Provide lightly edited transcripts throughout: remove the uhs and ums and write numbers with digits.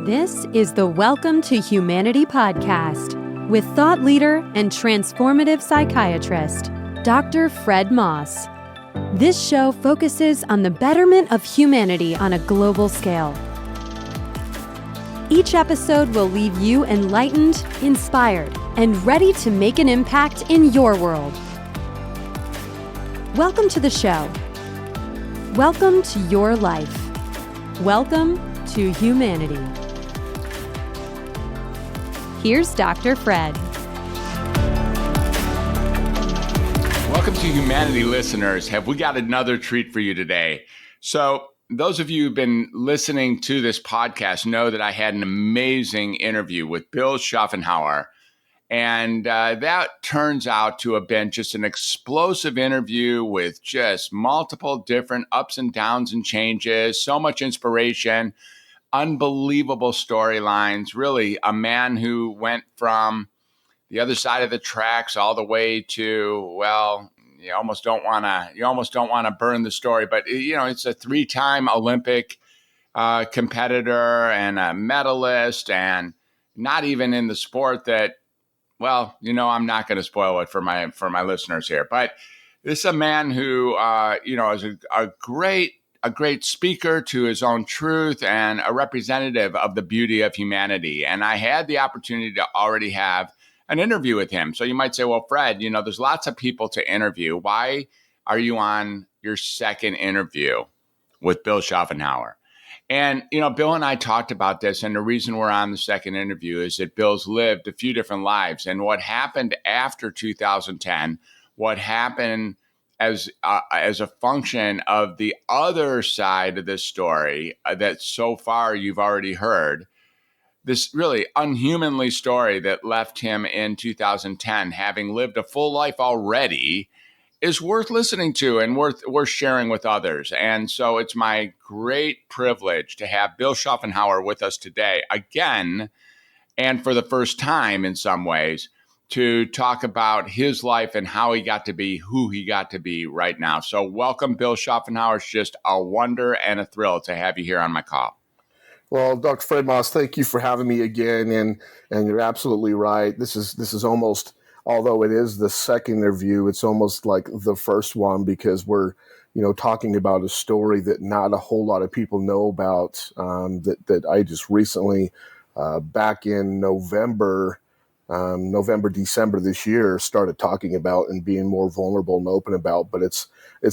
This is the Welcome to Humanity podcast with thought leader and transformative psychiatrist, Dr. Fred Moss. This show focuses on the betterment of humanity on a global scale. Each episode will leave you enlightened, inspired, and ready to make an impact in your world. Welcome to the show. Welcome to your life. Welcome to humanity. Here's Dr. Fred. Welcome to Humanity listeners. Have we got another treat for you today? So those of you who've been listening to this podcast know that I had an amazing interview with Bill Schuffenhauer. And that turns out to have been just an explosive interview with just multiple different ups and downs and changes, so much inspiration, unbelievable storylines, really a man who went from the other side of the tracks all the way to, well, you almost don't want to burn the story, but it's a 3-time Olympic competitor and a medalist, and not even in the sport that, well, I'm not going to spoil it for my listeners here, but this is a man who is a great speaker to his own truth and a representative of the beauty of humanity. And I had the opportunity to already have an interview with him. So you might say, well, Fred, there's lots of people to interview. Why are you on your second interview with Bill Schuffenhauer? And, Bill and I talked about this, and the reason we're on the second interview is that Bill's lived a few different lives. And what happened after 2010, what happened as a function of the other side of this story that so far you've already heard, this really unhumanly story that left him in 2010, having lived a full life already, is worth listening to and worth sharing with others. And so it's my great privilege to have Bill Schuffenhauer with us today again, and for the first time in some ways, to talk about his life and how he got to be who he got to be right now. So welcome, Bill Schuffenhauer. It's just a wonder and a thrill to have you here on my call. Well, Dr. Fred Moss, thank you for having me again. And you're absolutely right. This is almost, although it is the second interview, it's almost like the first one, because we're, talking about a story that not a whole lot of people know about, that I just recently, back in November, December this year, started talking about and being more vulnerable and open about. But it's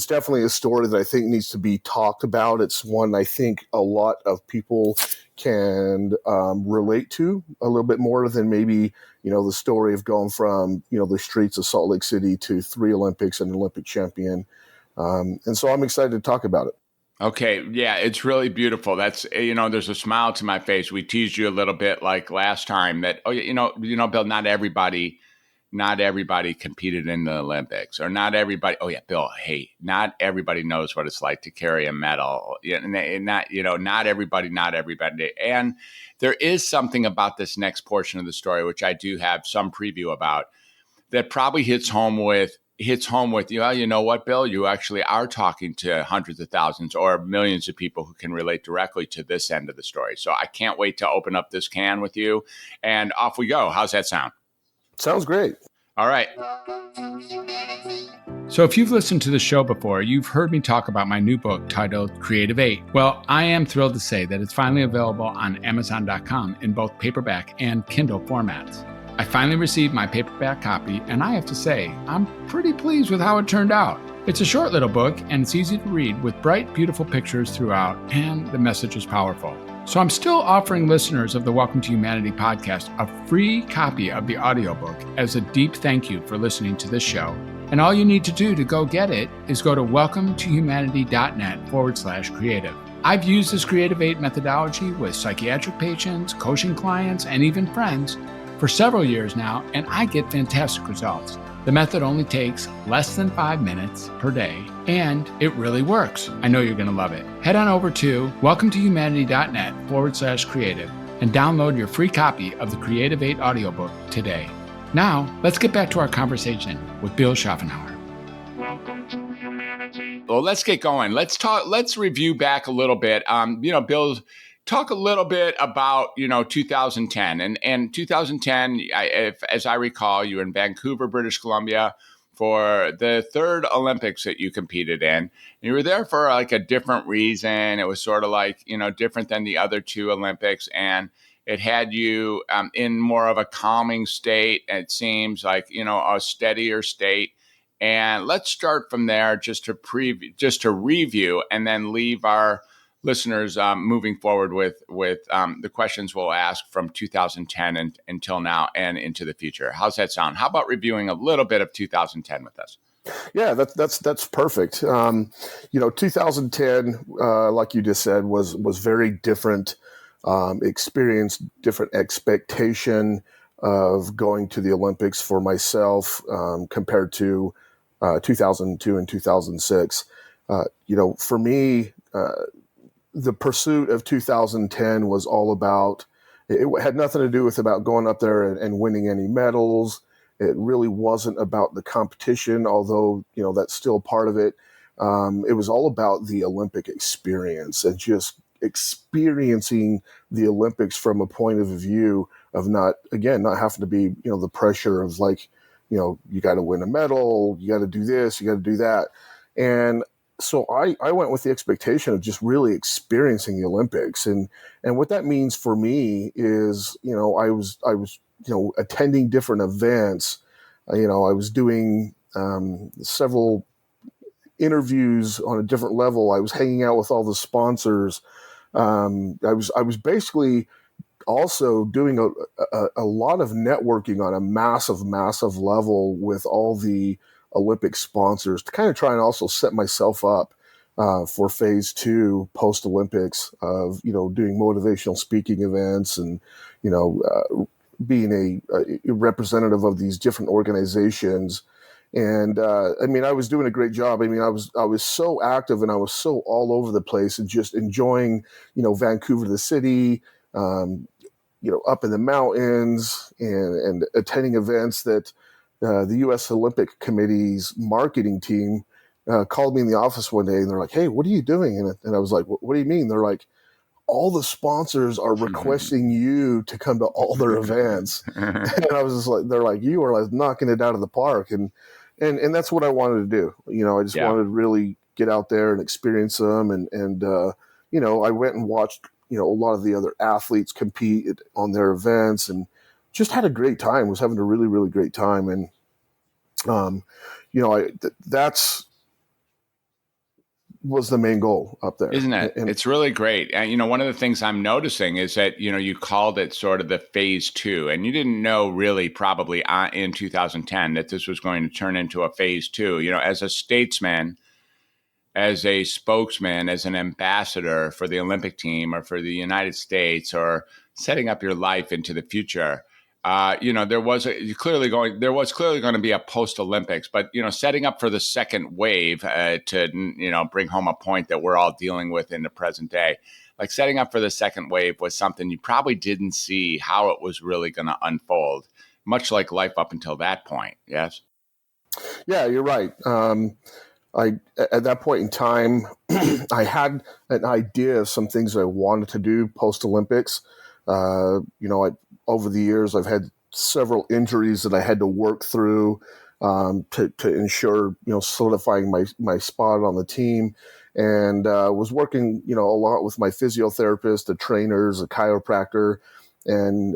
definitely a story that I think needs to be talked about. It's one I think a lot of people can relate to a little bit more than maybe, the story of going from, the streets of Salt Lake City to 3 Olympics and an Olympic champion. And so I'm excited to talk about it. Okay. Yeah, it's really beautiful. That's, there's a smile to my face. We teased you a little bit like last time that, Bill, not everybody competed in the Olympics, or not everybody. Oh yeah, Bill, hey, not everybody knows what it's like to carry a medal. Not everybody. And there is something about this next portion of the story, which I do have some preview about, that probably hits home with, you know what, Bill, you actually are talking to hundreds of thousands or millions of people who can relate directly to this end of the story. So I can't wait to open up this can with you, and off we go. How's that sound? Sounds great. All right. So if you've listened to the show before, you've heard me talk about my new book titled Creative 8. Well, I am thrilled to say that it's finally available on Amazon.com in both paperback and Kindle formats. I finally received my paperback copy, and I have to say, I'm pretty pleased with how it turned out. It's a short little book, and it's easy to read with bright, beautiful pictures throughout, and the message is powerful. So I'm still offering listeners of the Welcome to Humanity podcast a free copy of the audiobook as a deep thank you for listening to this show. And all you need to do to go get it is go to welcometohumanity.net/creative. I've used this Creative 8 methodology with psychiatric patients, coaching clients, and even friends for several years now, and I get fantastic results. The method only takes less than 5 minutes per day, and it really works. I know you're going to love it. Head on over to welcometohumanity.net/creative and download your free copy of the Creative 8 audiobook today. Now, let's get back to our conversation with Bill Schuffenhauer. Well, let's get going. Let's review back a little bit. Bill talk a little bit about, 2010 and 2010. As I recall, you were in Vancouver, British Columbia for the third Olympics that you competed in. You were there for like a different reason. It was sort of like, different than the other two Olympics. And it had you in more of a calming state. It seems like, a steadier state. And let's start from there just to review and then leave our listeners moving forward with the questions we'll ask from 2010 and until now and into the future. How's that sound? How about reviewing a little bit of 2010 with us? Yeah, that's perfect. 2010, like you just said, was very different. Experienced different expectation of going to the Olympics for myself compared to 2002 and 2006. For me, the pursuit of 2010 was all about, it had nothing to do with about going up there and winning any medals. It really wasn't about the competition, although, that's still part of it. It was all about the Olympic experience and just experiencing the Olympics from a point of view of not having to be, the pressure of like, you got to win a medal, you got to do this, you got to do that. And so I went with the expectation of just really experiencing the Olympics. And what that means for me is, I was attending different events. I was doing several interviews on a different level. I was hanging out with all the sponsors. I was basically also doing a lot of networking on a massive level with all the Olympic sponsors to kind of try and also set myself up for phase 2 post Olympics of, doing motivational speaking events and, being a representative of these different organizations. And, I was doing a great job. I was so active and I was so all over the place and just enjoying, Vancouver, the city, up in the mountains and attending events that, the U.S. Olympic Committee's marketing team called me in the office one day and they're like, "Hey, what are you doing?" And I was like, "What do you mean?" They're like, "All the sponsors are requesting you to come to all their events." And I was just like, they're like, "You are like knocking it out of the park." And that's what I wanted to do. I just wanted to really get out there and experience them. And I went and watched, a lot of the other athletes compete on their events and just had a great time, was having a really, really great time. And, that's was the main goal up there. Isn't it? And it's really great. And, one of the things I'm noticing is that, you called it sort of the phase 2 and you didn't know really probably in 2010 that this was going to turn into a phase 2, as a statesman, as a spokesman, as an ambassador for the Olympic team or for the United States or setting up your life into the future. There was clearly going to be a post Olympics, but setting up for the second wave to bring home a point that we're all dealing with in the present day, like setting up for the second wave was something you probably didn't see how it was really going to unfold, much like life up until that point. Yes. Yeah, you're right. At that point in time, I had an idea of some things I wanted to do post Olympics. Over the years, I've had several injuries that I had to work through to ensure, solidifying my spot on the team, and was working, a lot with my physiotherapist, the trainers, a chiropractor, and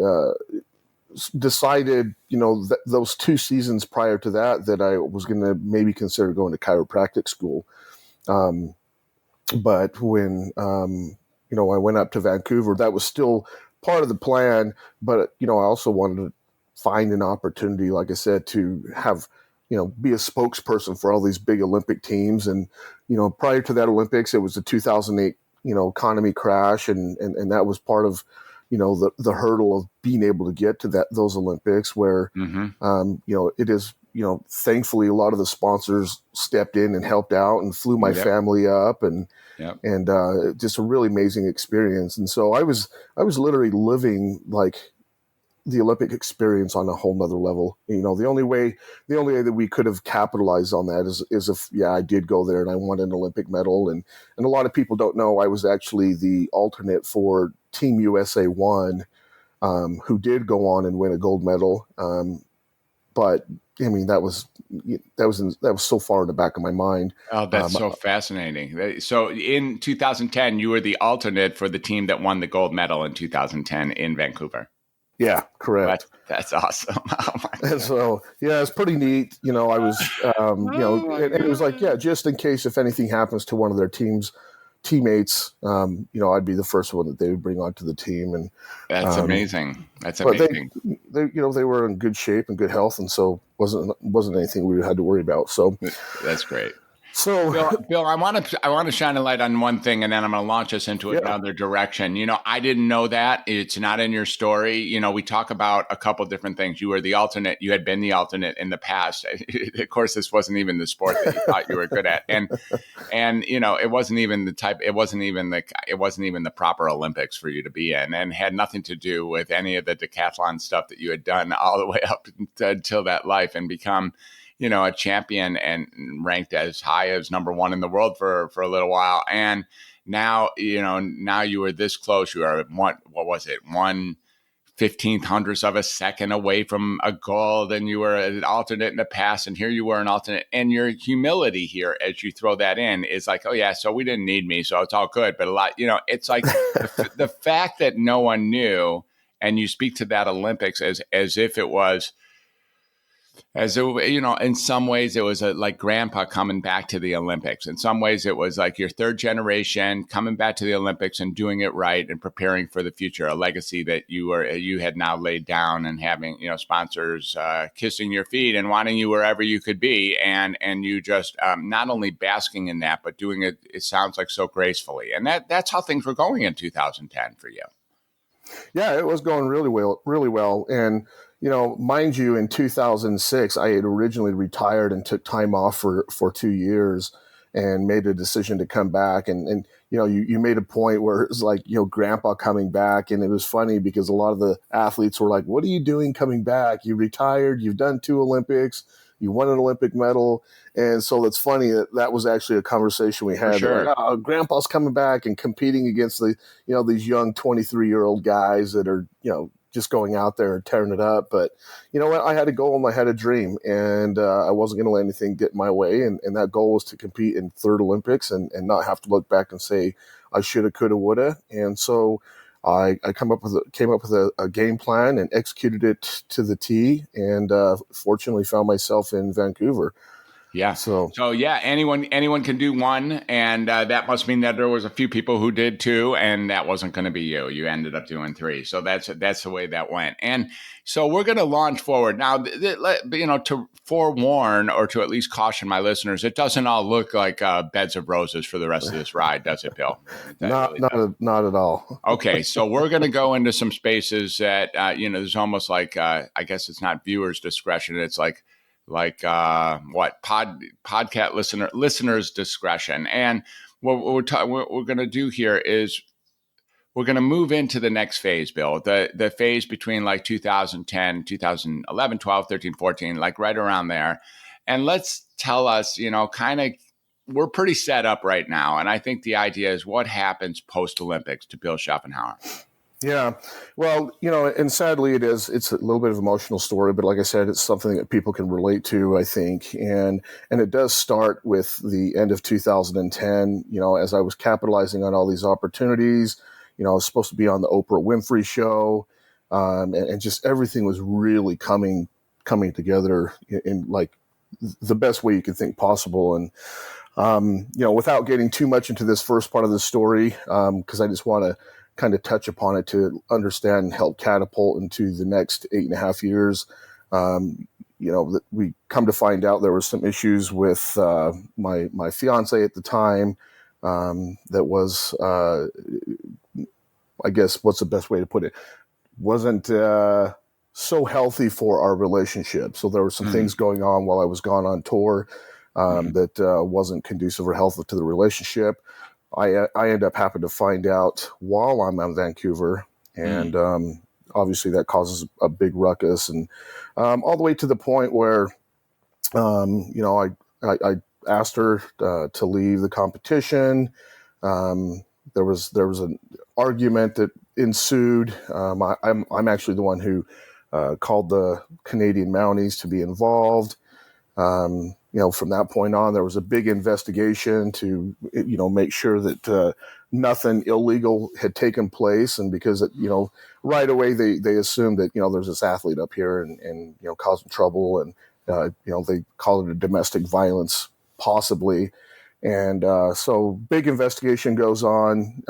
decided, those 2 seasons prior to that I was going to maybe consider going to chiropractic school. But when, I went up to Vancouver, that was still part of the plan, but, I also wanted to find an opportunity, like I said, to have, be a spokesperson for all these big Olympic teams. And, prior to that Olympics, it was the 2008, economy crash. And that was part of, the hurdle of being able to get to those Olympics where, it is, thankfully a lot of the sponsors stepped in and helped out and flew my family up and just a really amazing experience. And so I was literally living like the Olympic experience on a whole nother level. The only way that we could have capitalized on that is if, I did go there and I won an Olympic medal. And a lot of people don't know I was actually the alternate for Team USA won, who did go on and win a gold medal. But I mean, that was so far in the back of my mind. Oh, that's so fascinating. So in 2010, you were the alternate for the team that won the gold medal in 2010 in Vancouver. Yeah, correct. That's awesome. Oh my And so, yeah, it's pretty neat. I was, and it was like, just in case if anything happens to one of their teammates, I'd be the first one that they would bring onto the team. And that's amazing. That's but amazing. they were in good shape and good health, and so wasn't anything we had to worry about. So that's great. So, Bill, I want to shine a light on one thing, and then I'm going to launch us into another direction. I didn't know that. It's not in your story. We talk about a couple of different things. You were the alternate. You had been the alternate in the past. Of course, this wasn't even the sport that you thought you were good at, and it wasn't even the type. It wasn't even the proper Olympics for you to be in, and had nothing to do with any of the decathlon stuff that you had done all the way up until that life and become a champion and ranked as high as number one in the world for a little while. And now, now you were this close. You are what was it? 1/1500th of a second away from a gold, and you were an alternate in the past. And here you were an alternate, and your humility here, as you throw that in, is like, oh yeah, so we didn't need me. So it's all good. But a lot, it's like the fact that no one knew, and you speak to that Olympics as if it was, in some ways it was like grandpa coming back to the Olympics. In some ways it was like your third generation coming back to the Olympics and doing it right and preparing for the future, a legacy that you had now laid down, and having, sponsors kissing your feet and wanting you wherever you could be. And you just not only basking in that, but doing it, it sounds like so gracefully. And that's how things were going in 2010 for you. Yeah, it was going really well. And, mind you, in 2006, I had originally retired and took time off for 2 years and made a decision to come back. And you made a point where it was like, grandpa coming back. And it was funny because a lot of the athletes were like, what are you doing coming back? You retired, you've done 2 Olympics, you won an Olympic medal. And so it's funny that was actually a conversation we had. Sure. Like, oh, grandpa's coming back and competing against these young 23-year-old guys that are, just going out there and tearing it up. But you know what? I had a goal and I had a dream, and I wasn't going to let anything get in my way. And that goal was to compete in 3rd Olympics and not have to look back and say I shoulda, coulda, woulda. And so I came up with a game plan and executed it to the T, and fortunately found myself in Vancouver. Yeah. So yeah, anyone can do one, and that must mean that there was a few people who did 2, and that wasn't going to be you. You ended up doing 3. So that's the way that went. And so we're going to launch forward now. To forewarn, or to at least caution my listeners, it doesn't all look like beds of roses for the rest of this ride, does it, Bill? Not at all. Okay, so we're going to go into some spaces that there's almost like I guess it's not viewers' discretion. It's like podcast listeners' discretion. And what we're going to do here is we're going to move into the next phase, Bill, the phase between like 2010, 2011, 12, 13, 14, like right around there. And let's tell us, kind of, we're pretty set up right now. And I think the idea is what happens post-Olympics to Bill Schuffenhauer. Yeah. Well, and sadly it's a little bit of an emotional story, but like I said, it's something that people can relate to, I think. And it does start with the end of 2010, as I was capitalizing on all these opportunities. I was supposed to be on the Oprah Winfrey show, and just everything was really coming together in like the best way you could think possible. And, without getting too much into this first part of the story, because I just want to kind of touch upon it to understand and help catapult into the next 8.5 years. That we come to find out there were some issues with my fiance at the time that was, I guess, what's the best way to put it? Wasn't so healthy for our relationship. So there were some things going on while I was gone on tour that wasn't conducive or helpful to the relationship. I end up having to find out while I'm in Vancouver, and obviously that causes a big ruckus, and all the way to the point where, I asked her to leave the competition. there was an argument that ensued. I'm actually the one who called the Canadian Mounties to be involved. From that point on, there was a big investigation to, make sure that nothing illegal had taken place. And because, right away they assumed that, there's this athlete up here and causing trouble. And, they call it a domestic violence, possibly. And so big investigation goes on.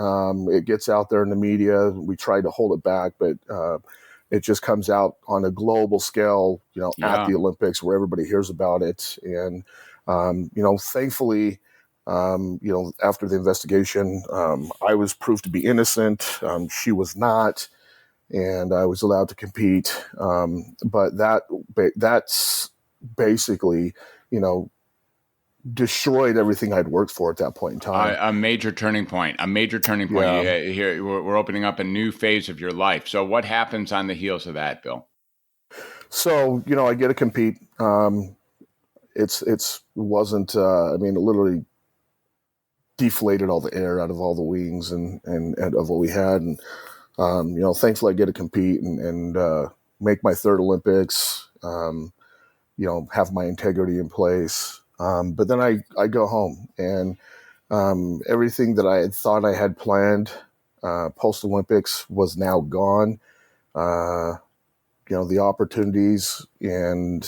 It gets out there in the media. We tried to hold it back, but it just comes out on a global scale, at the Olympics where everybody hears about it. And, thankfully, after the investigation, I was proved to be innocent. She was not, and I was allowed to compete. But that's basically, destroyed everything I'd worked for at that point in time. A major turning point. Yeah. Here we're opening up a new phase of your life. So what happens on the heels of that, Bill? So, I get to compete. It literally deflated all the air out of all the wings and of what we had. And, thankfully I get to compete and make my third Olympics, have my integrity in place. But then I go home and everything that I had thought I had planned post-Olympics was now gone. The opportunities and,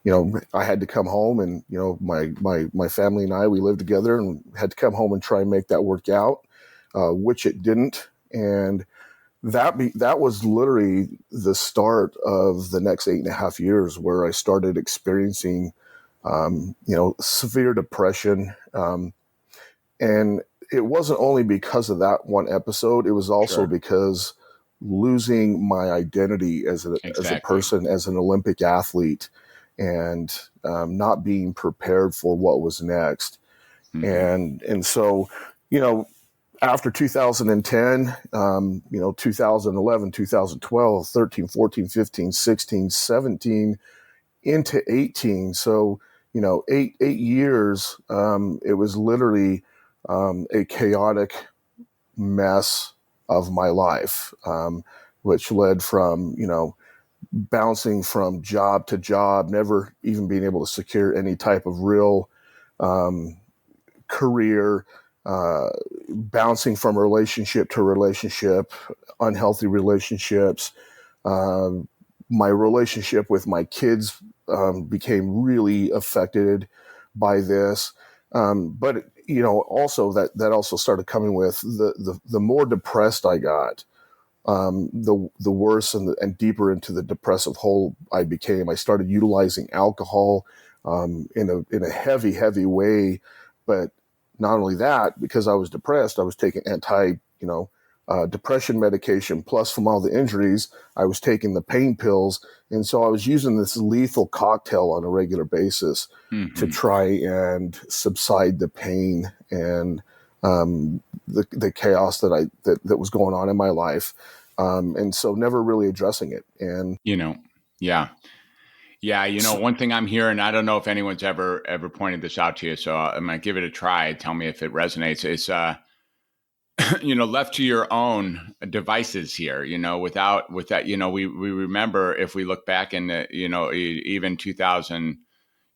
I had to come home and, my family and I, we lived together and had to come home and try and make that work out, which it didn't. And that was literally the start of the next 8.5 years where I started experiencing severe depression. And it wasn't only because of that one episode, it was also because losing my identity as a person, as an Olympic athlete, and not being prepared for what was next. Mm-hmm. And so, after 2010, 2011, 2012, 13, 14, 15, 16, 17, into 18. So, 8 years, it was literally a chaotic mess of my life, which led from, bouncing from job to job, never even being able to secure any type of real career, bouncing from relationship to relationship, unhealthy relationships. My relationship with my kids became really affected by this. But also that also started coming with the more depressed I got, the worse and deeper into the depressive hole I became. I started utilizing alcohol in a heavy way. But not only that, because I was depressed, I was taking depression medication. Plus, from all the injuries, I was taking the pain pills. And so I was using this lethal cocktail on a regular basis to try and subside the pain and the chaos that was going on in my life. And so never really addressing it. And, one thing I'm hearing, I don't know if anyone's ever pointed this out to you, so I'm going to give it a try. Tell me if it resonates. It's, left to your own devices here, with that, we remember, if we look back in the, even 2000,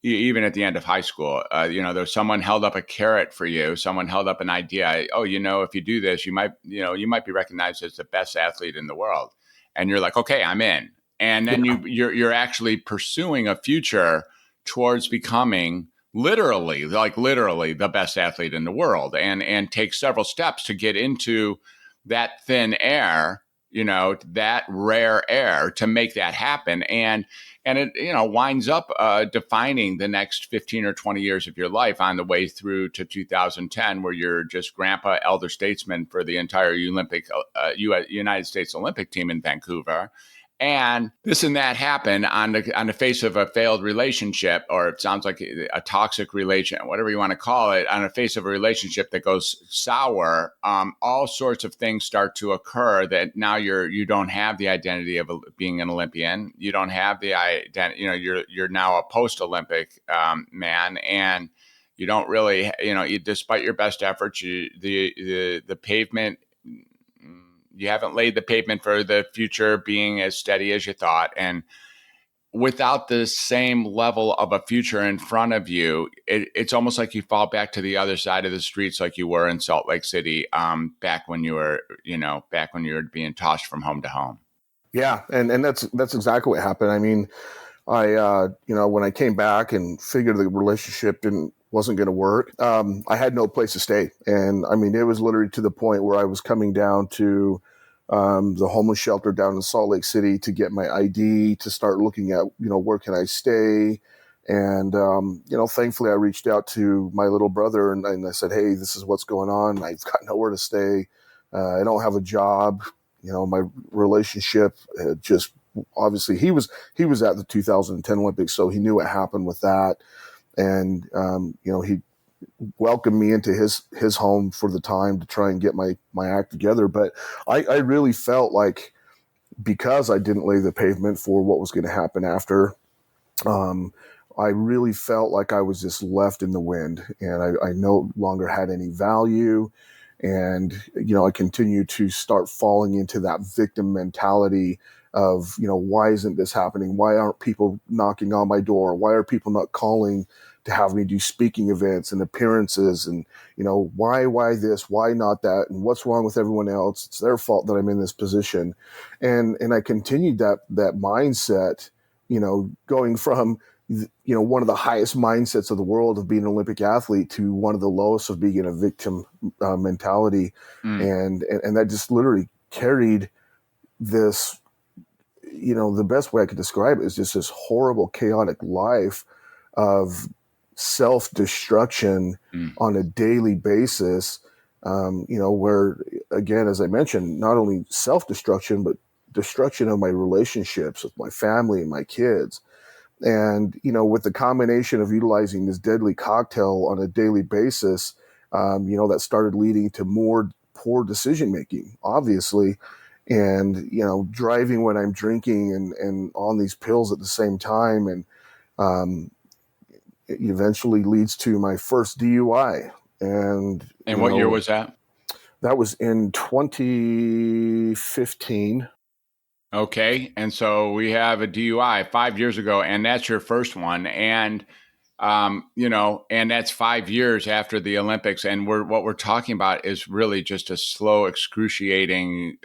even at the end of high school, there's someone held up a carrot for you. Someone held up an idea. Oh, if you do this, you might be recognized as the best athlete in the world. And you're like, okay, I'm in. And then you're actually pursuing a future towards becoming literally the best athlete in the world, and take several steps to get into that thin air, that rare air, to make that happen. And it, winds up defining the next 15 or 20 years of your life on the way through to 2010, where you're just grandpa, elder statesman for the entire United States Olympic team in Vancouver. And this and that happened on the face of a failed relationship, or it sounds like a toxic relation, whatever you want to call it, on the face of a relationship that goes sour. All sorts of things start to occur that now you don't have the identity of being an Olympian. You don't have the identity. You're now a post-Olympic man, and You don't really, despite your best efforts, the pavement, you haven't laid the pavement for the future being as steady as you thought. And without the same level of a future in front of you, it's almost like you fall back to the other side of the streets, like you were in Salt Lake City, back when you were being tossed from home to home. Yeah, and that's exactly what happened. I mean, when I came back and figured the relationship wasn't going to work, I had no place to stay, and I mean, it was literally to the point where I was coming down to the homeless shelter down in Salt Lake City to get my ID, to start looking at, where can I stay? And, thankfully I reached out to my little brother and I said, hey, this is what's going on. I've got nowhere to stay. I don't have a job. My relationship just, obviously he was at the 2010 Olympics, so he knew what happened with that. And, he welcomed me into his home for the time to try and get my act together. But I really felt like, because I didn't lay the pavement for what was going to happen after, I really felt like I was just left in the wind, and I no longer had any value. And, I continued to start falling into that victim mentality of, why isn't this happening? Why aren't people knocking on my door? Why are people not calling to have me do speaking events and appearances? And, why this, why not that? And what's wrong with everyone else? It's their fault that I'm in this position. And I continued that mindset, going from, one of the highest mindsets of the world of being an Olympic athlete to one of the lowest of being a victim mentality. And that just literally carried this, the best way I could describe it is just this horrible, chaotic life of self-destruction on a daily basis, where, again, as I mentioned, not only self-destruction, but destruction of my relationships with my family and my kids. And, with the combination of utilizing this deadly cocktail on a daily basis, that started leading to more poor decision-making, obviously. And, driving when I'm drinking and on these pills at the same time. And it eventually leads to my first DUI. And what year was that? That was in 2015. Okay. And so we have a DUI 5 years ago, and that's your first one. And, and that's 5 years after the Olympics. And what we're talking about is really just a slow, excruciating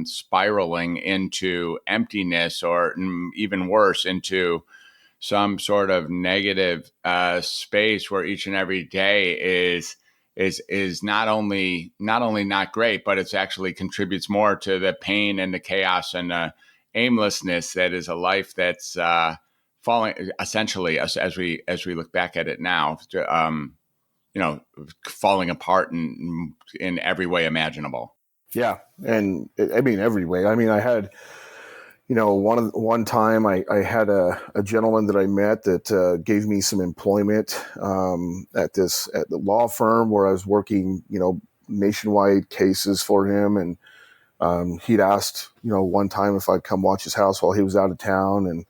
spiraling into emptiness, or even worse, into some sort of negative space where each and every day is not only not great, but it's actually contributes more to the pain and the chaos and the aimlessness that is a life that's falling, essentially, as we look back at it now, falling apart in every way imaginable. Yeah, and I mean every way. I mean, I had, one time I had a gentleman that I met that gave me some employment at the law firm where I was working, nationwide cases for him. And he'd asked, one time if I'd come watch his house while he was out of town.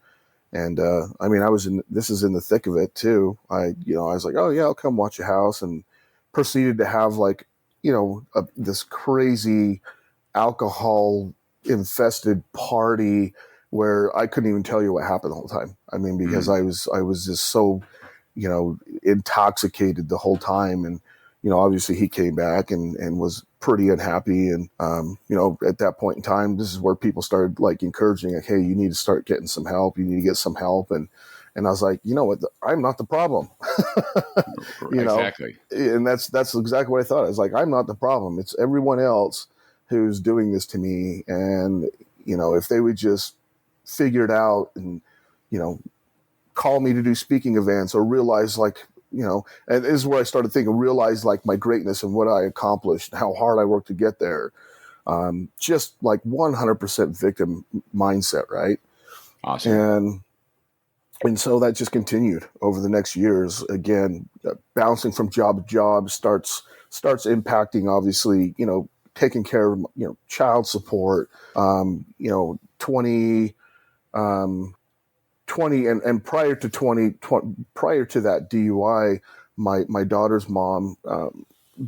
And I mean, this is in the thick of it too. I was like, oh yeah, I'll come watch your house, and proceeded to have this crazy alcohol infested party where I couldn't even tell you what happened the whole time. I mean, because I was just so, intoxicated the whole time. And, obviously he came back and was pretty unhappy. And, at that point in time, this is where people started encouraging, like, hey, you need to start getting some help. You need to get some help. And I was like, you know what? I'm not the problem. Exactly. And that's exactly what I thought. I was like, I'm not the problem. It's everyone else who's doing this to me. And, if they would just figure it out and, call me to do speaking events, or realize and this is where I started thinking, realize my greatness and what I accomplished, how hard I worked to get there. Just 100% victim mindset. Right. Awesome. And so that just continued over the next years. Again, bouncing from job to job starts impacting, obviously, taking care of, child support, 20 and prior to prior to that DUI, my daughter's mom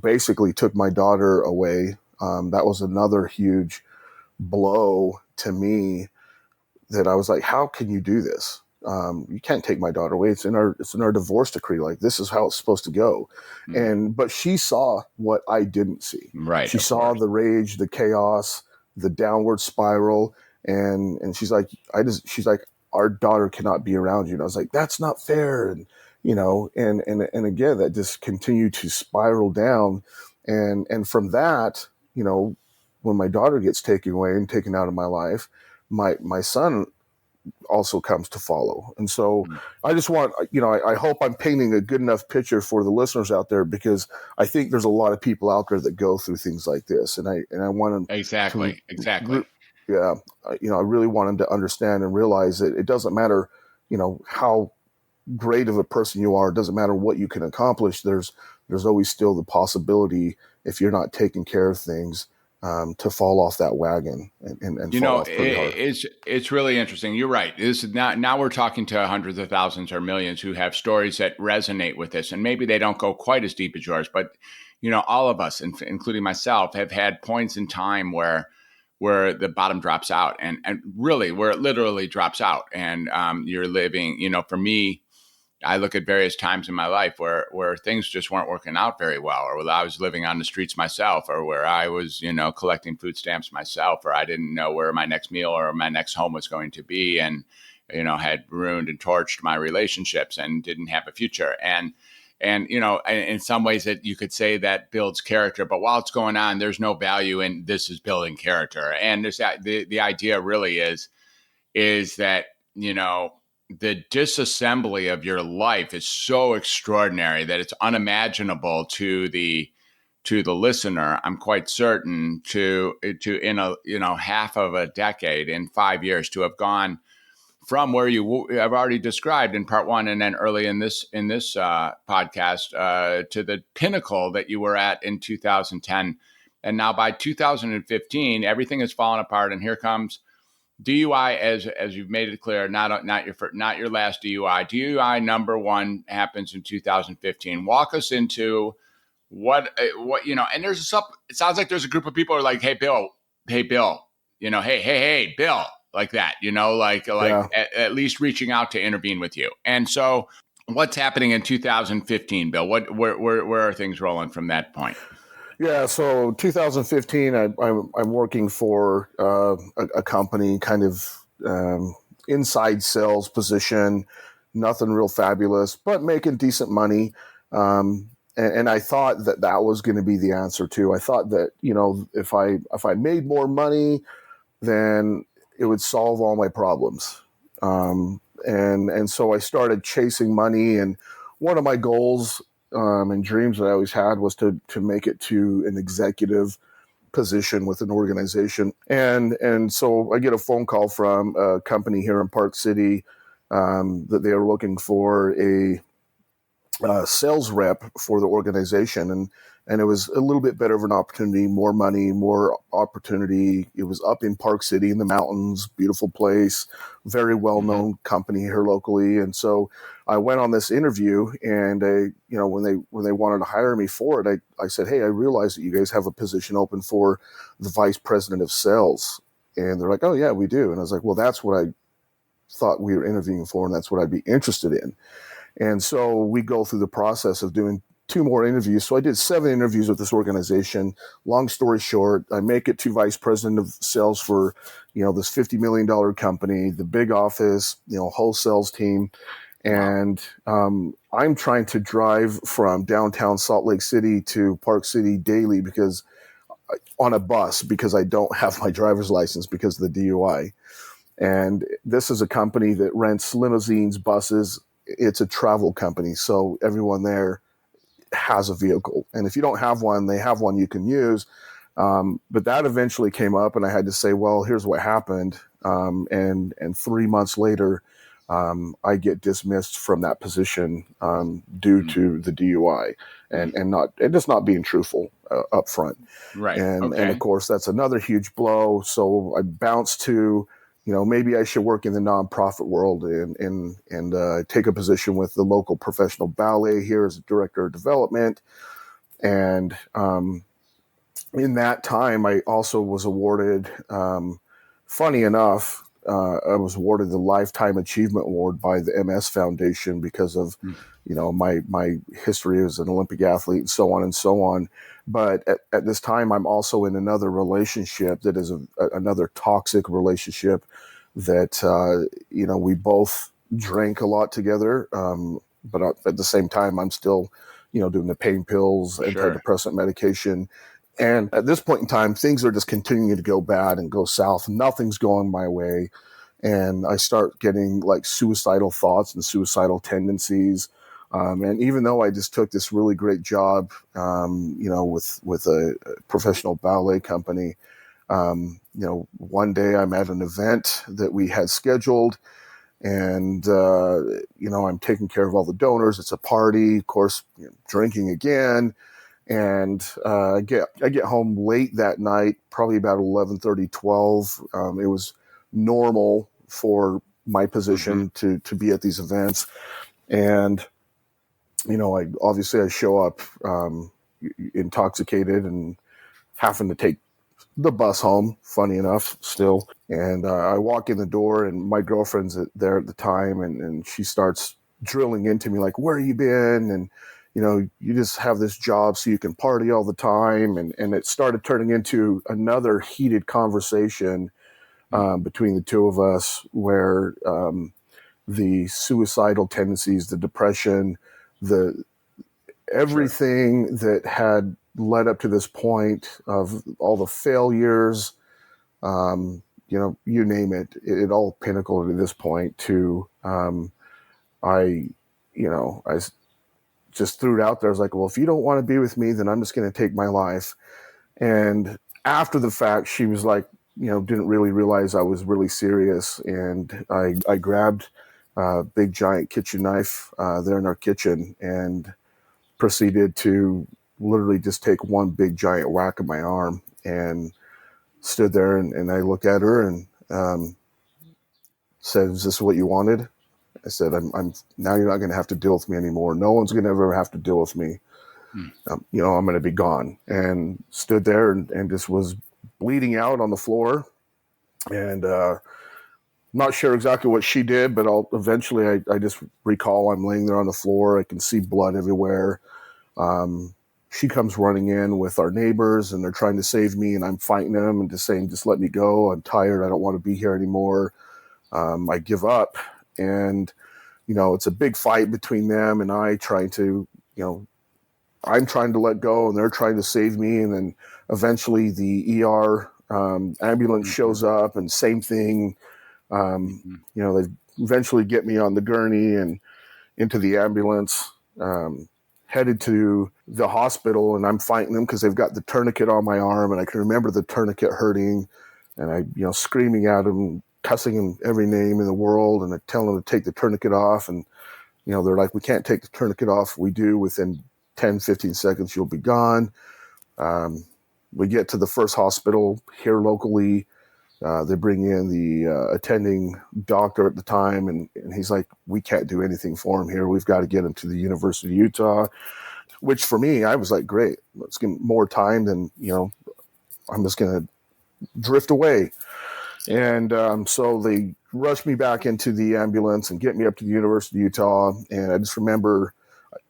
basically took my daughter away. That was another huge blow to me, that I was like, how can you do this? You can't take my daughter away. It's in our divorce decree. Like, this is how it's supposed to go. But she saw what I didn't see. Right. She saw the rage, the chaos, the downward spiral. And she's like, our daughter cannot be around you. And I was like, that's not fair. And, and again, that just continued to spiral down. And from that, when my daughter gets taken away and taken out of my life, my son also comes to follow. And so I just want, I hope I'm painting a good enough picture for the listeners out there, because I think there's a lot of people out there that go through things like this. And I want them Exactly. Yeah. I really want them to understand and realize that it doesn't matter, how great of a person you are. It doesn't matter what you can accomplish. There's always still the possibility, if you're not taking care of things, to fall off that wagon and fall off pretty hard. It's really interesting. You're right. This is now we're talking to hundreds of thousands or millions who have stories that resonate with this, and maybe they don't go quite as deep as yours, but all of us, including myself, have had points in time where the bottom drops out, and really where it literally drops out, and you're living. For me, I look at various times in my life where things just weren't working out very well, or where I was living on the streets myself, or where I was, collecting food stamps myself, or I didn't know where my next meal or my next home was going to be, and, had ruined and torched my relationships and didn't have a future. And in some ways that you could say that builds character, but while it's going on, there's no value in this is building character. And there's the idea really is that, the disassembly of your life is so extraordinary that it's unimaginable to the listener. I'm quite certain to in a half of a decade, in 5 years, to have gone from where you have already described in part one, and then early in this podcast, to the pinnacle that you were at in 2010, and now by 2015, everything has fallen apart, and here comes DUI, as you've made it clear, not your last DUI. DUI number one happens in 2015. Walk us into what and it sounds like there's a group of people who are like, hey Bill, hey Bill, Bill, like that, Yeah. at least reaching out to intervene with you. And so, what's happening in 2015, Bill? Where are things rolling from that point? Yeah, so 2015, I'm working for a company, kind of inside sales position, nothing real fabulous, but making decent money. And I thought that was going to be the answer too. I thought that, if I made more money, then it would solve all my problems. And so I started chasing money, and one of my goals and dreams that I always had was to make it to an executive position with an organization. And so I get a phone call from a company here in Park City that they are looking for a sales rep for the organization. And it was a little bit better of an opportunity, more money, more opportunity. It was up in Park City in the mountains, beautiful place, very well-known company here locally. And so I went on this interview, and when they wanted to hire me for it, I said, hey, I realize that you guys have a position open for the vice president of sales. And they're like, oh yeah, we do. And I was like, well, that's what I thought we were interviewing for, and that's what I'd be interested in. And so we go through the process of doing 2 more interviews. So I did 7 interviews with this organization. Long story short, I make it to vice president of sales for, this $50 million company, the big office, whole sales team. And I'm trying to drive from downtown Salt Lake City to Park City daily on a bus, because I don't have my driver's license because of the DUI. And this is a company that rents limousines, buses. It's a travel company. So everyone there has a vehicle. And if you don't have one, they have one you can use. But that eventually came up, and I had to say, well, here's what happened. And 3 months later, I get dismissed from that position due to the DUI and just not being truthful up front. Right. And of course, that's another huge blow. So I bounced to, maybe I should work in the nonprofit world and take a position with the local professional ballet here as a director of development. And in that time, I also was awarded, funny enough, I was awarded the Lifetime Achievement Award by the MS Foundation because of, my history as an Olympic athlete and so on and so on. But at this time, I'm also in another relationship that is another toxic relationship that, we both drank a lot together. But at the same time, I'm still, doing the pain pills, antidepressant medication. And at this point in time, things are just continuing to go bad and go south. Nothing's going my way. And I start getting like suicidal thoughts and suicidal tendencies. And even though I just took this really great job, with a professional ballet company, one day I'm at an event that we had scheduled, and I'm taking care of all the donors. It's a party, of course, drinking again. And I get home late that night, probably about 11:30, 12. It was normal for my position to be at these events. And, I show up intoxicated and having to take the bus home, funny enough, still. And I walk in the door, and my girlfriend's there at the time, and she starts drilling into me like, where have you been? And, you just have this job so you can party all the time. And it started turning into another heated conversation between the two of us where the suicidal tendencies, the depression, everything that had led up to this point of all the failures, you name it, it all pinnacled to this point to, I just threw it out there. I was like, well, if you don't want to be with me, then I'm just going to take my life. And after the fact, she was like, didn't really realize I was really serious. And I grabbed a big giant kitchen knife there in our kitchen and proceeded to literally just take one big giant whack of my arm, and stood there and I looked at her and said, is this what you wanted? I said, I'm now you're not going to have to deal with me anymore. No one's going to ever have to deal with me. I'm going to be gone. And stood there and just was bleeding out on the floor. And not sure exactly what she did, but eventually I just recall I'm laying there on the floor. I can see blood everywhere. She comes running in with our neighbors, and they're trying to save me, and I'm fighting them and just saying, just let me go. I'm tired. I don't want to be here anymore. I give up. And, it's a big fight between them and I trying to, I'm trying to let go and they're trying to save me. And then eventually the ER ambulance shows up, and same thing. They eventually get me on the gurney and into the ambulance, headed to the hospital, and I'm fighting them because they've got the tourniquet on my arm, and I can remember the tourniquet hurting, and I, screaming at them, cussing them every name in the world, and I telling them to take the tourniquet off. And, they're like, we can't take the tourniquet off. If we do, within 10, 15 seconds, you'll be gone. We get to the first hospital here locally. They bring in the attending doctor at the time, and he's like, we can't do anything for him here. We've got to get him to the University of Utah, which for me, I was like, great, let's give him more time than, I'm just going to drift away. And so they rushed me back into the ambulance and get me up to the University of Utah. And I just remember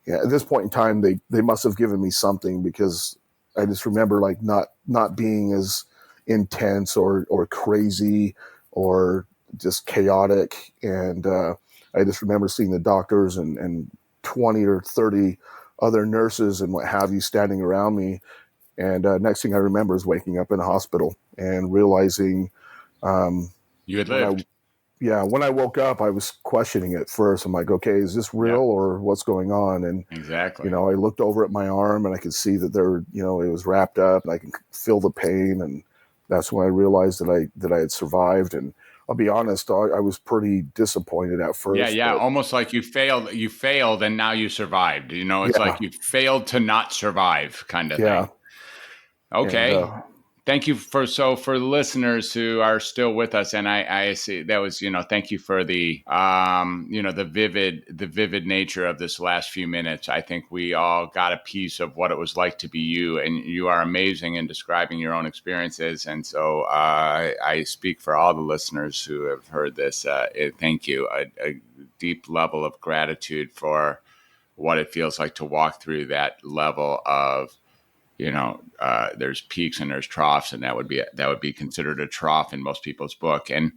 at this point in time, they must have given me something, because I just remember like not being as intense or crazy or just chaotic. And I just remember seeing the doctors and 20 or 30 other nurses and what have you standing around me. And next thing I remember is waking up in a hospital and realizing you had lived. When I woke up, I was questioning it first. I'm like, okay, is this real or what's going on? And exactly, I looked over at my arm and I could see that there, it was wrapped up, and I could feel the pain. And that's when I realized that I had survived. And I'll be honest, I was pretty disappointed at first. Yeah, almost like you failed, and now you survived. It's like you failed to not survive, kind of thing. Okay. Thank you for listeners who are still with us, and I see that was, thank you for the the vivid nature of this last few minutes. I think we all got a piece of what it was like to be you, and you are amazing in describing your own experiences. And so I speak for all the listeners who have heard this. Thank you. A deep level of gratitude for what it feels like to walk through that level of, there's peaks and there's troughs, and that would be considered a trough in most people's book. And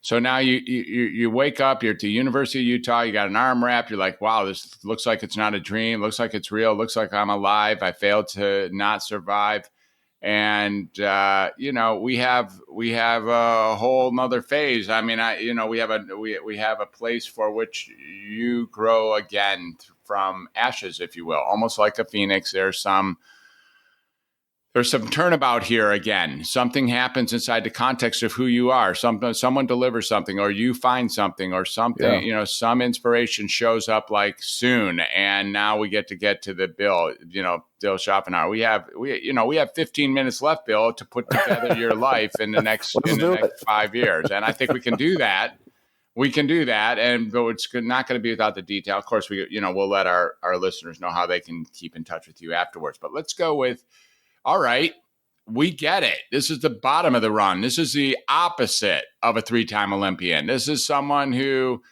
so now you wake up, you're at the University of Utah, you got an arm wrap, you're like, wow, this looks like it's not a dream, looks like it's real, looks like I'm alive, I failed to not survive. And we have a whole nother phase. I mean, we have a place for which you grow again from ashes, if you will, almost like a phoenix. There's some turnabout here again. Something happens inside the context of who you are. Someone delivers something, or you find something, or something. Yeah. Some inspiration shows up like soon, and now we get to the Bill. Bill Schuffenhauer. We have 15 minutes left, Bill, to put together your life in the next 5 years, and I think we can do that. We can do that, but it's not going to be without the detail. Of course, we'll let our listeners know how they can keep in touch with you afterwards. But let's go with. All right, we get it. This is the bottom of the run. This is the opposite of a 3-time Olympian. This is someone who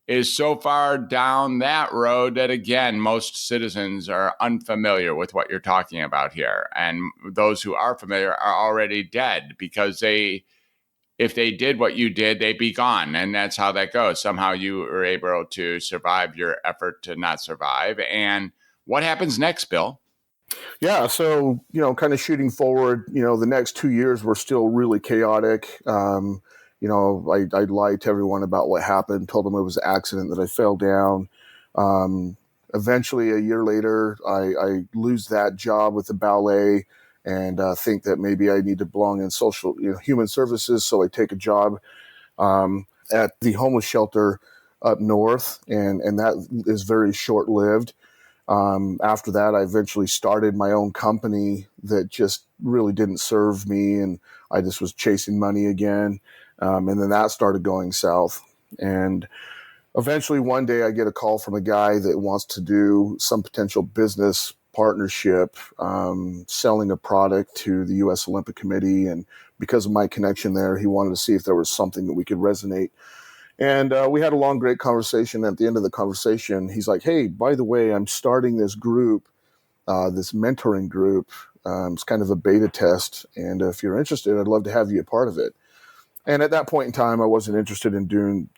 is so far down that road that, again, most citizens are unfamiliar with what you're talking about here. And those who are familiar are already dead, because if they did what you did, they'd be gone. And that's how that goes. Somehow you were able to survive your effort to not survive. And what happens next, Bill? Yeah, so, kind of shooting forward, the next 2 years were still really chaotic. I lied to everyone about what happened, told them it was an accident, that I fell down. Eventually, a year later, I lose that job with the ballet and think that maybe I need to belong in social, human services. So I take a job at the homeless shelter up north, and that is very short-lived. After that, I eventually started my own company that just really didn't serve me, and I just was chasing money again. And then that started going south. And eventually one day I get a call from a guy that wants to do some potential business partnership, selling a product to the U.S. Olympic Committee. And because of my connection there, he wanted to see if there was something that we could resonate. And we had a long, great conversation. At the end of the conversation, he's like, hey, by the way, I'm starting this group, this mentoring group. It's kind of a beta test. And if you're interested, I'd love to have you a part of it. And at that point in time, I wasn't interested in doing,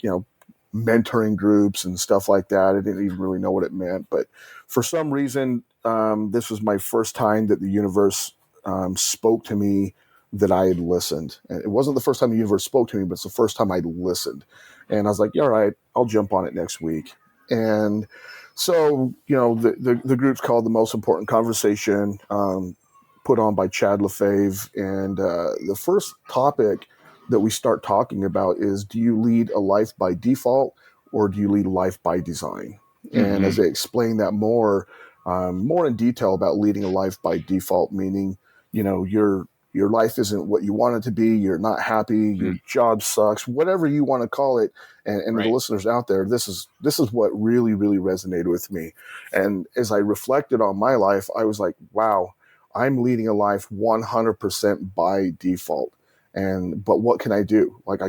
mentoring groups and stuff like that. I didn't even really know what it meant. But for some reason, this was my first time that the universe spoke to me, that I had listened. And it wasn't the first time the universe spoke to me, but it's the first time I'd listened. And I was like, yeah, all right, I'll jump on it next week. And so, the group's called The Most Important Conversation, put on by Chad LaFave. And the first topic that we start talking about is, do you lead a life by default, or do you lead a life by design? Mm-hmm. And as I explain that more in detail about leading a life by default, meaning, your life isn't what you want it to be. You're not happy. Your job sucks. Whatever you want to call it. And right. The listeners out there, this is what really, really resonated with me. And as I reflected on my life, I was like, wow, I'm leading a life 100% by default. But what can I do? Like,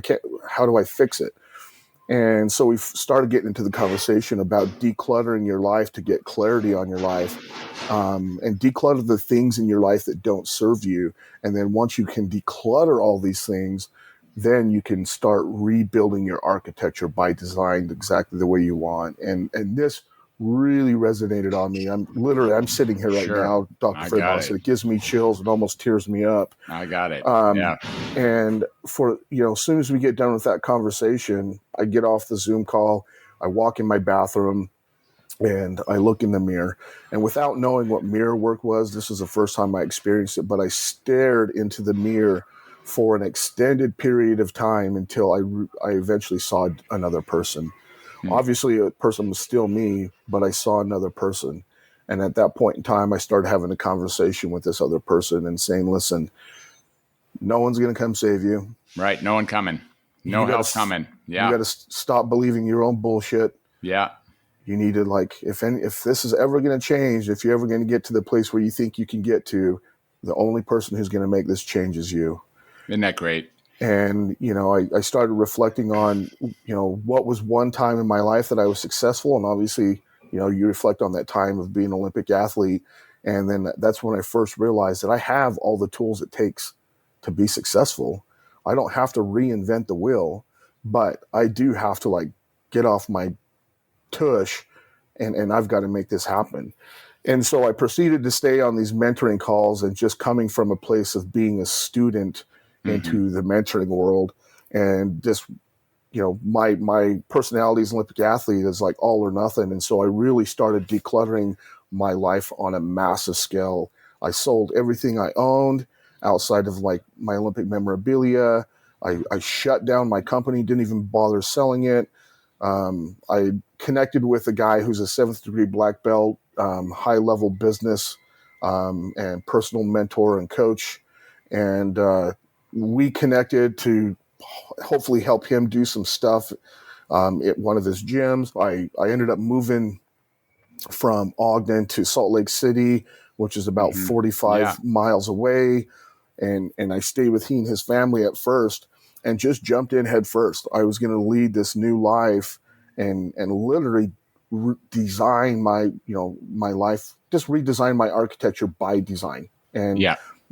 how do I fix it? And so we started getting into the conversation about decluttering your life to get clarity on your life, and declutter the things in your life that don't serve you. And then once you can declutter all these things, then you can start rebuilding your architecture by design exactly the way you want. And this really resonated on me. I'm sitting here right now, Dr. Fred Moss, and it gives me chills and almost tears me up. I got it. Yeah. And for, as soon as we get done with that conversation, I get off the Zoom call, I walk in my bathroom, and I look in the mirror. And without knowing what mirror work was, this was the first time I experienced it, but I stared into the mirror for an extended period of time until I eventually saw another person. Obviously, a person was still me, but I saw another person. And at that point in time, I started having a conversation with this other person and saying, listen, No one's going to come save you. Right. No one coming. No help coming. Yeah. You got to stop believing your own bullshit. Yeah. You need to, like, if this is ever going to change, if you're ever going to get to the place where you think you can get to, the only person who's going to make this change is you. Isn't that great? And, I started reflecting on, what was one time in my life that I was successful. And obviously, you reflect on that time of being an Olympic athlete. And then that's when I first realized that I have all the tools it takes to be successful. I don't have to reinvent the wheel, but I do have to, like, get off my tush and I've got to make this happen. And so I proceeded to stay on these mentoring calls, and just coming from a place of being a student into the mentoring world, and just, my personality as an Olympic athlete is like all or nothing. And so I really started decluttering my life on a massive scale. I sold everything I owned outside of, like, my Olympic memorabilia. I shut down my company, didn't even bother selling it. I connected with a guy who's a 7th degree black belt, high level business, and personal mentor and coach. And, we connected to hopefully help him do some stuff, at one of his gyms. I ended up moving from Ogden to Salt Lake City, which is about 45 miles away. And I stayed with he and his family at first, and just jumped in head first. I was going to lead this new life and literally design my life, just redesign my architecture by design, and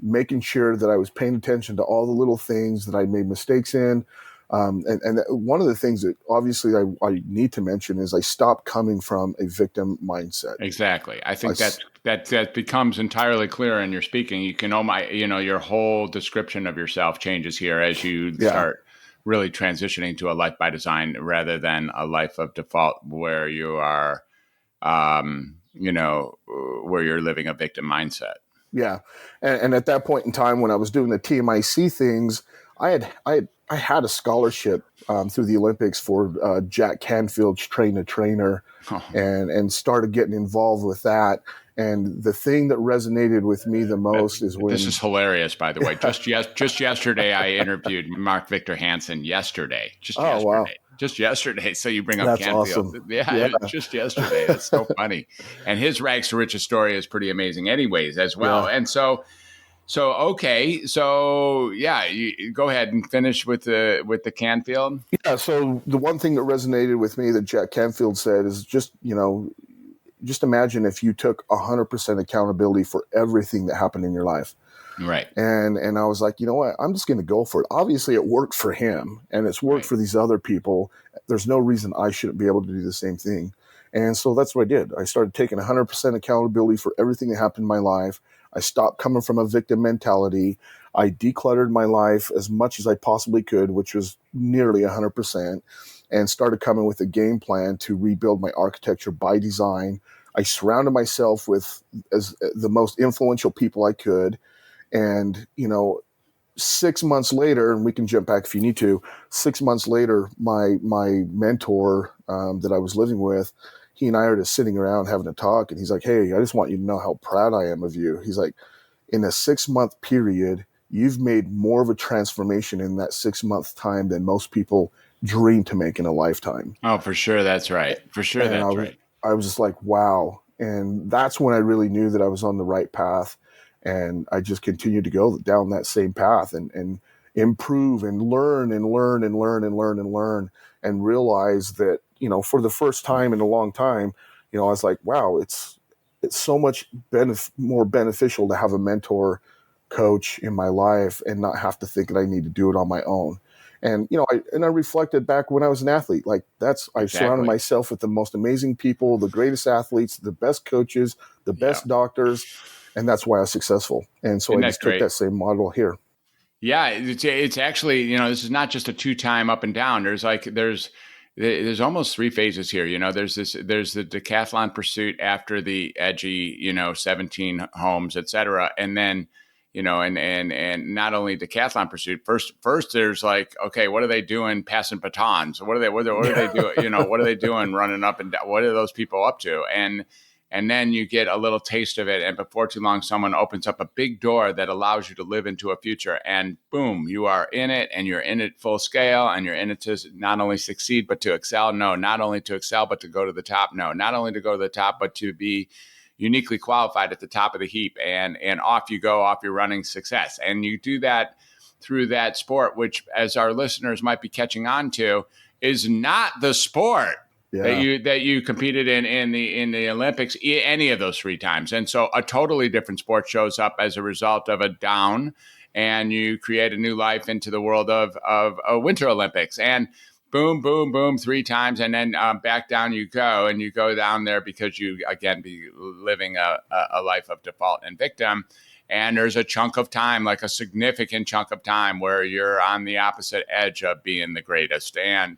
making sure that I was paying attention to all the little things that I made mistakes in. And one of the things that obviously I need to mention is I stopped coming from a victim mindset. Exactly. I think that becomes entirely clear in your speaking. You can, your whole description of yourself changes here as you start really transitioning to a life by design rather than a life of default where you are, where you're living a victim mindset. Yeah. And at that point in time, when I was doing the TMIC things, I had a scholarship through the Olympics for Jack Canfield's Train the Trainer, and started getting involved with that. And the thing that resonated with me the most is when... This is hilarious, by the way. Just yesterday, I interviewed Mark Victor Hansen yesterday. Wow. Just yesterday. So you bring up That's Canfield. Awesome. Yeah. Just yesterday. It's so funny. And his rags to riches story is pretty amazing anyways as well. Yeah. And so okay. So you go ahead and finish with the Canfield. Yeah. So the one thing that resonated with me that Jack Canfield said is just imagine if you took 100% accountability for everything that happened in your life. Right. And I was like, you know what? I'm just going to go for it. Obviously it worked for him and it's worked for these other people. There's no reason I shouldn't be able to do the same thing. And so that's what I did. I started taking 100% accountability for everything that happened in my life. I stopped coming from a victim mentality. I decluttered my life as much as I possibly could, which was nearly 100%, and started coming with a game plan to rebuild my architecture by design. I surrounded myself with the most influential people I could. And, 6 months later, and we can jump back if you need to, 6 months later, my mentor that I was living with, he and I are just sitting around having a talk. And he's like, hey, I just want you to know how proud I am of you. He's like, in a 6-month period, you've made more of a transformation in that 6-month time than most people dream to make in a lifetime. Oh, for sure. That's right. For sure. That's right. I was just like, wow. And that's when I really knew that I was on the right path. And I just continued to go down that same path and improve and learn and learn and learn and learn and learn, and realize that, for the first time in a long time, I was like, wow, it's so much more beneficial to have a mentor coach in my life and not have to think that I need to do it on my own. And, I reflected back when I was an athlete, like I surrounded myself with the most amazing people, the greatest athletes, the best coaches, the best doctors. And that's why I was successful. And so I just took that same model here. Yeah, it's actually, this is not just a 2-time up and down. There's almost 3 phases here. There's the decathlon pursuit after the edgy, 17 homes, et cetera. And then, and not only decathlon pursuit. First there's like, okay, what are they doing passing batons? What are they doing? What are they doing running up and down? What are those people up to? And And then you get a little taste of it. And before too long, someone opens up a big door that allows you to live into a future. And boom, you are in it, and you're in it full scale, and you're in it to not only succeed, but to excel. No, not only to excel, but to go to the top. No, not only to go to the top, but to be uniquely qualified at the top of the heap. And off you go, off your running success. And you do that through that sport, which, as our listeners might be catching on to, is not the sport that you competed in the Olympics, any of those 3 times. And so a totally different sport shows up as a result of a down, and you create a new life into the world of Winter Olympics. And boom, boom, boom, 3 times, and then back down you go, and you go down there because you, again, be living a life of default and victim. And there's a chunk of time, like a significant chunk of time, where you're on the opposite edge of being the greatest. And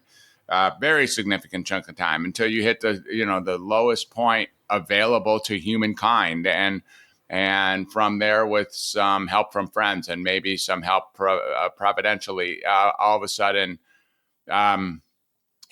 very significant chunk of time until you hit the lowest point available to humankind, and from there, with some help from friends and maybe some help providentially, all of a sudden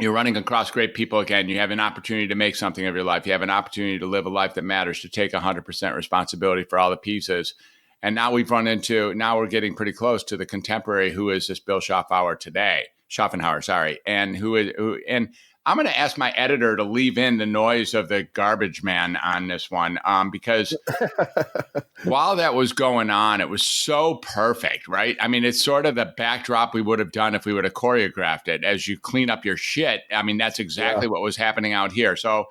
you're running across great people again. You have an opportunity to make something of your life. You have an opportunity to live a life that matters, to take 100% responsibility for all the pieces. And now we're getting pretty close to the contemporary who is this Bill Schuffenhauer, sorry. And and I'm going to ask my editor to leave in the noise of the garbage man on this one, because while that was going on, it was so perfect, right? I mean, it's sort of the backdrop we would have done if we would have choreographed it. As you clean up your shit, I mean, that's exactly what was happening out here. So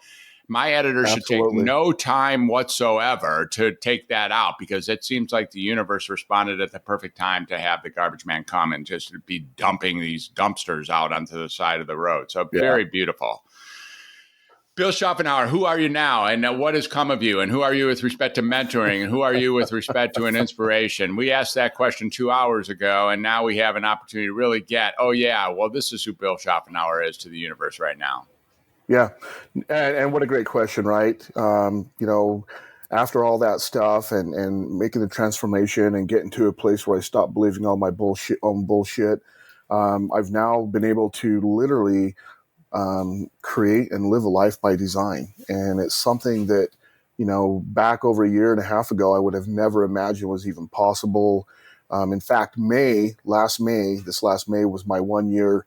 my editor should take no time whatsoever to take that out, because it seems like the universe responded at the perfect time to have the garbage man come and just be dumping these dumpsters out onto the side of the road. So very beautiful. Bill Schuffenhauer, who are you now, and what has come of you, and who are you with respect to mentoring, and who are you with respect to an inspiration? We asked that question 2 hours ago, and now we have an opportunity to really get, this is who Bill Schuffenhauer is to the universe right now. Yeah. And what a great question, right? After all that stuff and making the transformation and getting to a place where I stopped believing all my bullshit, I've now been able to literally create and live a life by design. And it's something that, back over a year and a half ago, I would have never imagined was even possible. In fact, this last May was my 1 year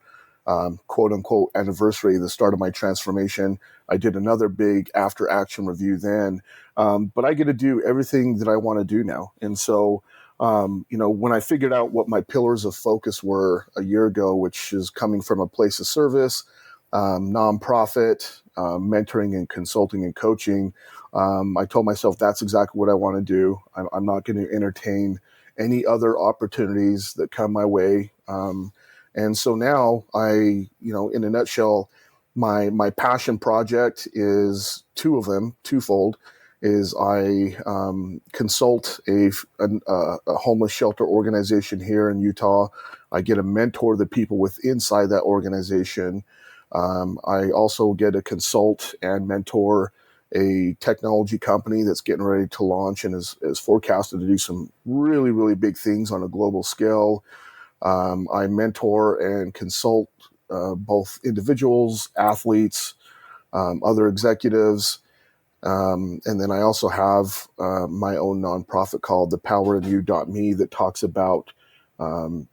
quote unquote anniversary, the start of my transformation. I did another big after action review then, but I get to do everything that I want to do now. And so, when I figured out what my pillars of focus were a year ago, which is coming from a place of service, nonprofit, mentoring and consulting and coaching, I told myself that's exactly what I want to do. I'm not going to entertain any other opportunities that come my way. And so now in a nutshell, my passion project is twofold, is I consult a homeless shelter organization here in Utah. I get to mentor the people inside that organization. I also get to consult and mentor a technology company that's getting ready to launch and is forecasted to do some really, really big things on a global scale. I mentor and consult both individuals, athletes, other executives, and then I also have my own nonprofit called thepowerinyou.me that talks about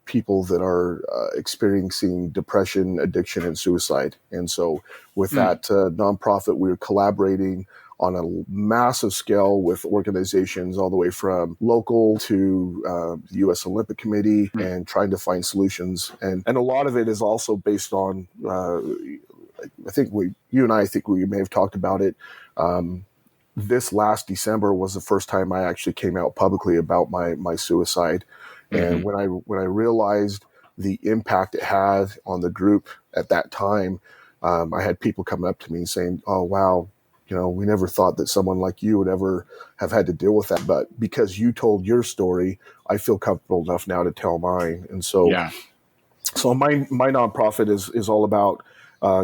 people that are experiencing depression, addiction, and suicide. And so with that nonprofit, we're collaborating on a massive scale with organizations all the way from local to the U.S. Olympic Committee and trying to find solutions. And a lot of it is also based on, I think we may have talked about it. This last December was the first time I actually came out publicly about my suicide. And when I realized the impact it had on the group at that time, I had people coming up to me and saying, "Oh, wow, we never thought that someone like you would ever have had to deal with that. But because you told your story, I feel comfortable enough now to tell mine." And so, so my nonprofit is all about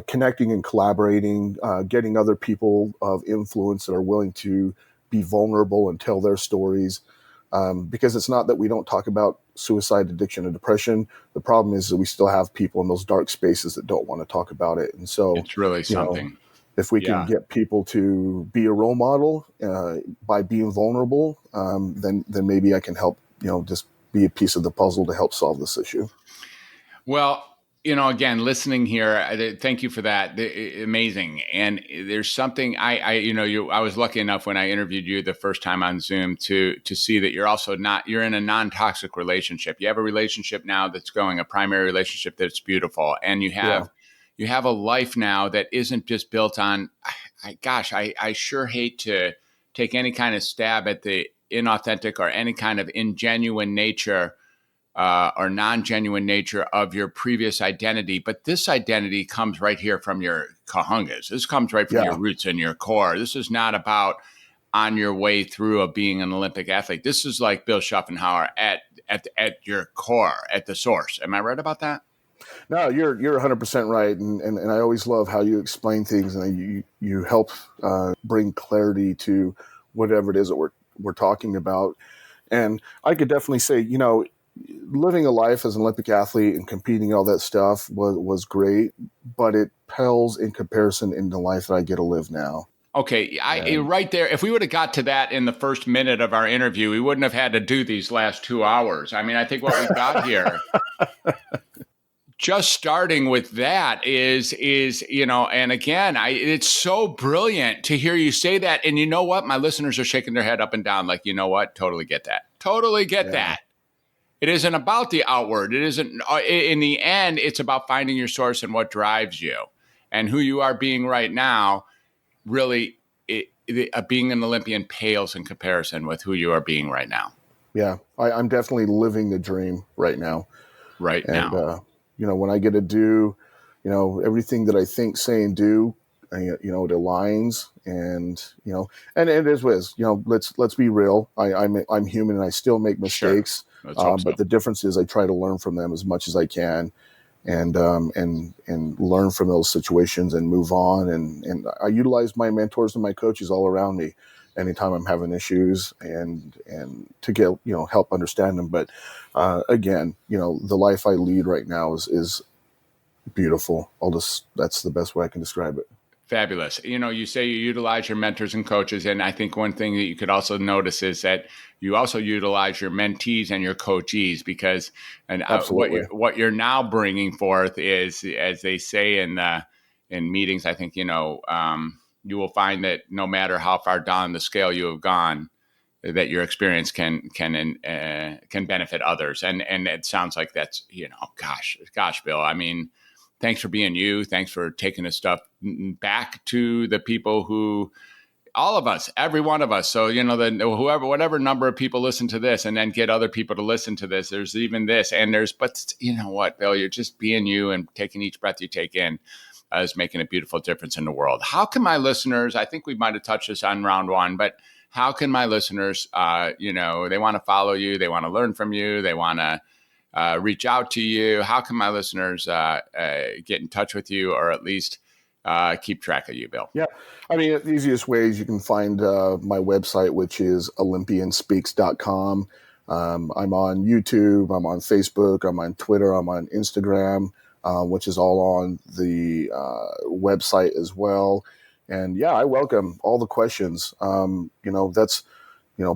connecting and collaborating, getting other people of influence that are willing to be vulnerable and tell their stories. Because it's not that we don't talk about suicide, addiction, and depression. The problem is that we still have people in those dark spaces that don't want to talk about it. And so it's really something. if we can Yeah. get people to be a role model by being vulnerable, then maybe I can help, just be a piece of the puzzle to help solve this issue. Well, again, listening here, thank you for that. Amazing. And there's something I was lucky enough when I interviewed you the first time on Zoom to see that you're in a non-toxic relationship. You have a relationship now that's going, a primary relationship that's beautiful. And you have a life now that isn't just built on, I sure hate to take any kind of stab at the inauthentic or any kind of ingenuine nature or non-genuine nature of your previous identity. But this identity comes right here from your kahungas. This comes right from your roots and your core. This is not about on your way through of being an Olympic athlete. This is like Bill Schuffenhauer at your core, at the source. Am I right about that? No, you're 100% right. And I always love how you explain things, and you help bring clarity to whatever it is that we're talking about. And I could definitely say, living a life as an Olympic athlete and competing, all that stuff was great, but it pales in comparison in the life that I get to live now. Okay, right there. If we would have got to that in the first minute of our interview, we wouldn't have had to do these last 2 hours. I mean, I think what we got here, just starting with that is and again, it's so brilliant to hear you say that. And you know what? My listeners are shaking their head up and down, like, you know what? Totally get that. Totally get that. It isn't about the outward. It isn't. In the end, it's about finding your source and what drives you, and who you are being right now. Really, being an Olympian pales in comparison with who you are being right now. Yeah, I'm definitely living the dream right now. Now. When I get to do, everything that I think, say, and do, it aligns, and it is whiz. Let's be real. I'm human, and I still make mistakes. Sure. But the difference is I try to learn from them as much as I can, and learn from those situations and move on. And I utilize my mentors and my coaches all around me anytime I'm having issues, and to get, help understand them. But again, the life I lead right now is beautiful. That's the best way I can describe it. Fabulous. You say you utilize your mentors and coaches. And I think one thing that you could also notice is that you also utilize your mentees and your coachees, because what you're now bringing forth is, as they say in meetings, I think, you will find that no matter how far down the scale you have gone, that your experience can benefit others. And it sounds like that's, gosh, Bill, I mean, thanks for being you. Thanks for taking this stuff back to the people who, all of us, every one of us. So, whatever number of people listen to this, and then get other people to listen to this. There's even this, but you know what, Bill, you're just being you, and taking each breath you take in is making a beautiful difference in the world. How can my listeners, I think we might have touched this on round one, but how can my listeners, they want to follow you, they want to learn from you, they want to reach out to you. How can my listeners get in touch with you, or at least keep track of you, Bill? Yeah. I mean, the easiest way is you can find my website, which is olympianspeaks.com. I'm on YouTube. I'm on Facebook. I'm on Twitter. I'm on Instagram, which is all on the website as well. And yeah, I welcome all the questions. That's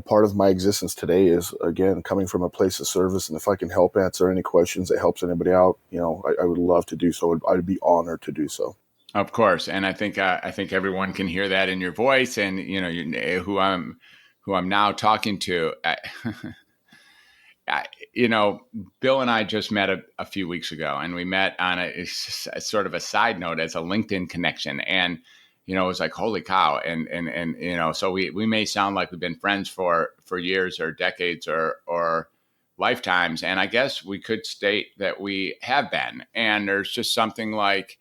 part of my existence today is, again, coming from a place of service. And if I can help answer any questions that helps anybody out, I would love to do so. I'd be honored to do so. Of course. And I think everyone can hear that in your voice, and, who I'm now talking to. Bill and I just met a few weeks ago, and we met on a sort of a side note as a LinkedIn connection. And, it was like, holy cow. And so we may sound like we've been friends for years or decades or lifetimes. And I guess we could state that we have been. And there's just something like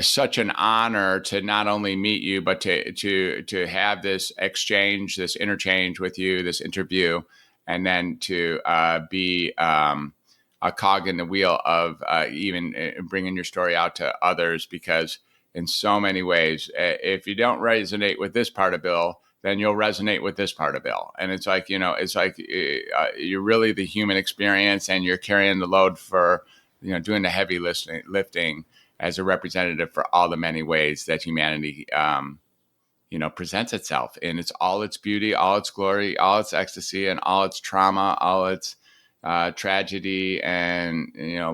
such an honor to not only meet you, but to have this exchange, this interchange with you, this interview, and then to be a cog in the wheel of even bringing your story out to others. Because in so many ways, if you don't resonate with this part of Bill, then you'll resonate with this part of Bill. And it's like, you're really the human experience, and you're carrying the load for, doing the heavy lifting as a representative for all the many ways that humanity, presents itself in all its beauty, all its glory, all its ecstasy, and all its trauma, all its tragedy and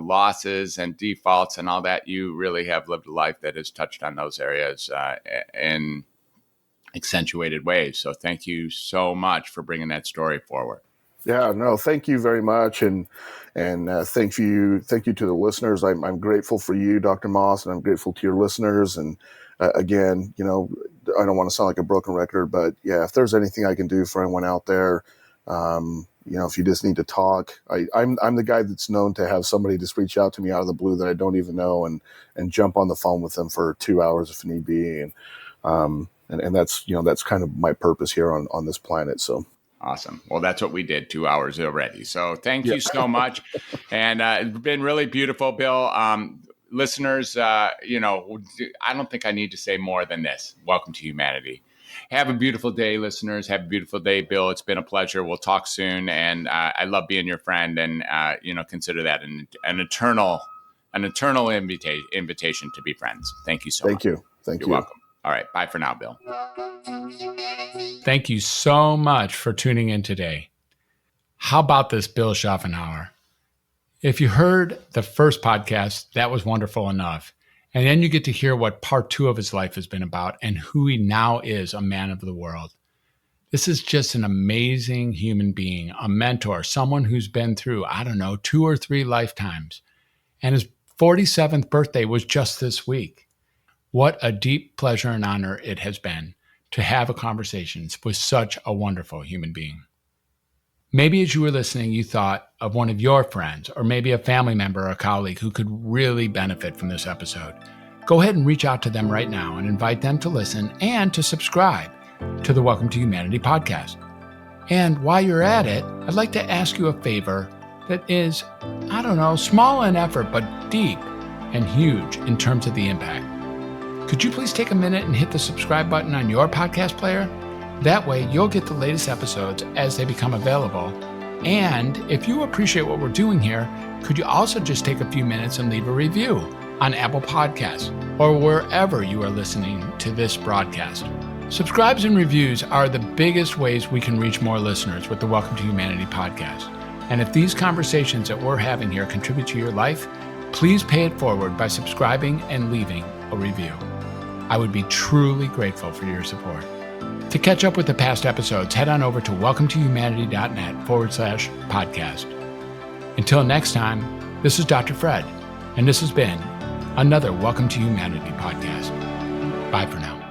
losses and defaults and all that. You really have lived a life that has touched on those areas in accentuated ways. So thank you so much for bringing that story forward. Yeah, no, thank you very much, and thank you to the listeners. I'm grateful for you, Dr. Moss, and I'm grateful to your listeners. And again, I don't want to sound like a broken record, but yeah, if there's anything I can do for anyone out there, if you just need to talk, I'm the guy that's known to have somebody just reach out to me out of the blue that I don't even know and jump on the phone with them for 2 hours if need be. And that's kind of my purpose here on this planet. So. Awesome. Well, that's what we did 2 hours already. So thank you so much. And it's been really beautiful, Bill. Listeners, I don't think I need to say more than this. Welcome to humanity. Have a beautiful day, listeners. Have a beautiful day, Bill. It's been a pleasure. We'll talk soon. And I love being your friend. And, consider that an eternal invitation to be friends. Thank you so much. Thank you. You're welcome. All right. Bye for now, Bill. Thank you so much for tuning in today. How about this Bill Schuffenhauer? If you heard the first podcast, that was wonderful enough. And then you get to hear what part 2 of his life has been about and who he now is, a man of the world. This is just an amazing human being, a mentor, someone who's been through, 2 or 3 lifetimes. And his 47th birthday was just this week. What a deep pleasure and honor it has been to have a conversation with such a wonderful human being. Maybe as you were listening, you thought of one of your friends or maybe a family member or a colleague who could really benefit from this episode. Go ahead and reach out to them right now and invite them to listen and to subscribe to the Welcome to Humanity podcast. And while you're at it, I'd like to ask you a favor that is, small in effort, but deep and huge in terms of the impact. Could you please take a minute and hit the subscribe button on your podcast player? That way, you'll get the latest episodes as they become available. And if you appreciate what we're doing here, could you also just take a few minutes and leave a review on Apple Podcasts or wherever you are listening to this broadcast? Subscribes and reviews are the biggest ways we can reach more listeners with the Welcome to Humanity podcast. And if these conversations that we're having here contribute to your life, please pay it forward by subscribing and leaving a review. I would be truly grateful for your support. To catch up with the past episodes, head on over to welcometohumanity.net/podcast. Until next time, this is Dr. Fred, and this has been another Welcome to Humanity podcast. Bye for now.